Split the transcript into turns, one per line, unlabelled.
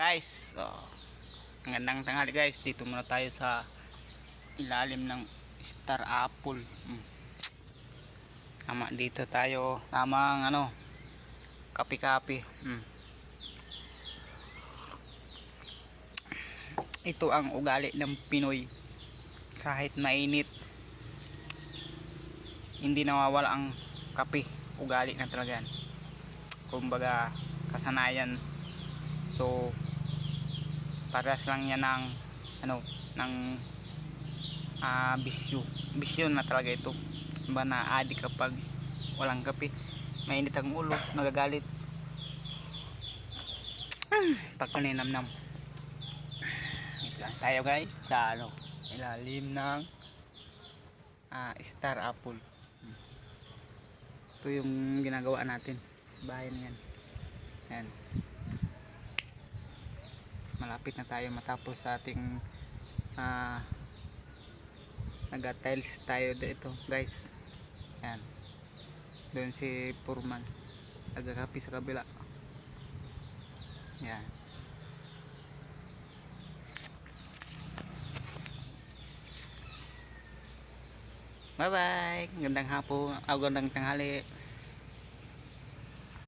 guys, so, magandang tanghali guys. Dito muna tayo sa ilalim ng star apple. Tama, dito tayo tamang kapi-kapi. Ito ang ugali ng Pinoy. Kahit mainit, hindi nawawala ang kape. Ugali na talaga yan, kumbaga kasanayan. So parehas lang yan ng bisyo na talaga ito. Diba, na-addict kapag walang kape. Mainit ang ulo, nagagalit pag kaninamnam. Ito lang tayo guys sa ilalim ng star apple. Ito yung ginagawa natin, bahay na yan. Ayan, malapit na tayo matapos sa ating nag-tiles tayo dito guys. Ayan, doon si Purman nagkakapi sa kabila. Ayan, bye bye, gandang hapon, gandang tanghali.